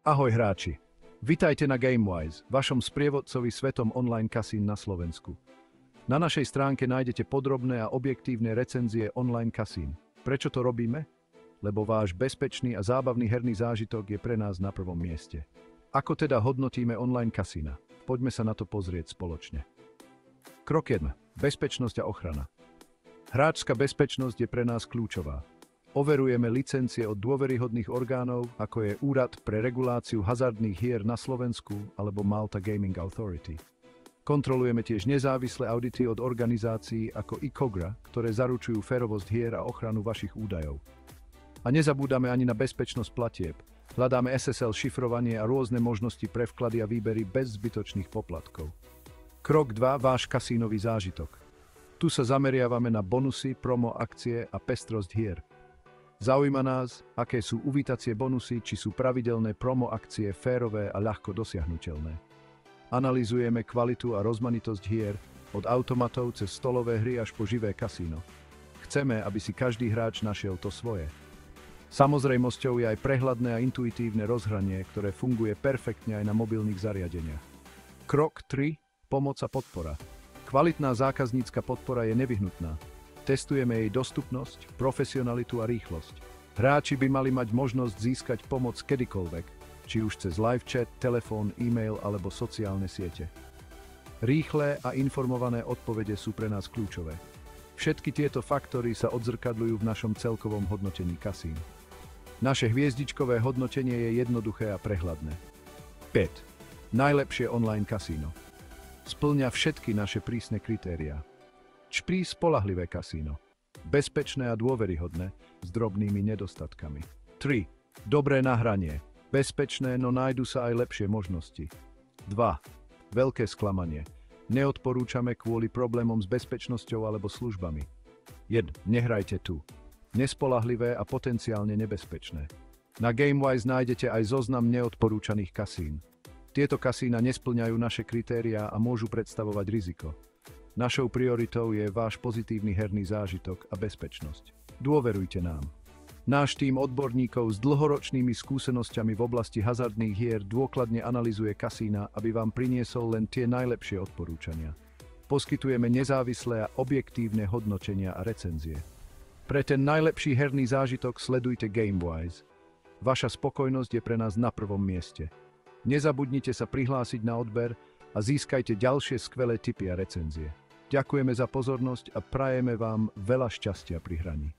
Ahoj hráči, vitajte na GameWise, vašom sprievodcovi svetom online kasín na Slovensku. Na našej stránke nájdete podrobné a objektívne recenzie online kasín. Prečo to robíme? Lebo váš bezpečný a zábavný herný zážitok je pre nás na prvom mieste. Ako teda hodnotíme online kasína? Poďme sa na to pozrieť spoločne. Krok 1. Bezpečnosť a ochrana. Hráčska bezpečnosť je pre nás kľúčová. Overujeme licencie od dôveryhodných orgánov, ako je Úrad pre reguláciu hazardných hier na Slovensku alebo Malta Gaming Authority. Kontrolujeme tiež nezávislé audity od organizácií ako ICOGRA, ktoré zaručujú férovosť hier a ochranu vašich údajov. A nezabúdame ani na bezpečnosť platieb. Hľadáme SSL šifrovanie a rôzne možnosti pre vklady a výbery bez zbytočných poplatkov. Krok 2. Váš kasínový zážitok. Tu sa zameriavame na bonusy, promo akcie a pestrosť hier. Zaujíma nás, aké sú uvítacie bonusy, či sú pravidelné promo akcie férové a ľahko dosiahnuteľné. Analyzujeme kvalitu a rozmanitosť hier, od automatov cez stolové hry až po živé kasíno. Chceme, aby si každý hráč našiel to svoje. Samozrejmosťou je aj prehľadné a intuitívne rozhranie, ktoré funguje perfektne aj na mobilných zariadeniach. Krok 3. Pomoc a podpora. Kvalitná zákaznícka podpora je nevyhnutná. Testujeme jej dostupnosť, profesionalitu a rýchlosť. Hráči by mali mať možnosť získať pomoc kedykoľvek, či už cez live chat, telefón, e-mail alebo sociálne siete. Rýchle a informované odpovede sú pre nás kľúčové. Všetky tieto faktory sa odzrkadľujú v našom celkovom hodnotení kasín. Naše hviezdičkové hodnotenie je jednoduché a prehľadné. 5. Najlepšie online kasíno. Spĺňa všetky naše prísne kritériá. ČPRI spoľahlivé kasíno. Bezpečné a dôveryhodné, s drobnými nedostatkami. 3. Dobré nahranie. Bezpečné, no nájdu sa aj lepšie možnosti. 2. Veľké sklamanie. Neodporúčame kvôli problémom s bezpečnosťou alebo službami. 1. Nehrajte tu. Nespoľahlivé a potenciálne nebezpečné. Na GameWise nájdete aj zoznam neodporúčaných kasín. Tieto kasína nespĺňajú naše kritériá a môžu predstavovať riziko. Našou prioritou je váš pozitívny herný zážitok a bezpečnosť. Dôverujte nám. Náš tím odborníkov s dlhoročnými skúsenosťami v oblasti hazardných hier dôkladne analyzuje kasína, aby vám priniesol len tie najlepšie odporúčania. Poskytujeme nezávislé a objektívne hodnotenia a recenzie. Pre ten najlepší herný zážitok sledujte GameWise. Vaša spokojnosť je pre nás na prvom mieste. Nezabudnite sa prihlásiť na odber a získajte ďalšie skvelé tipy a recenzie. Ďakujeme za pozornosť a prajeme vám veľa šťastia pri hraní.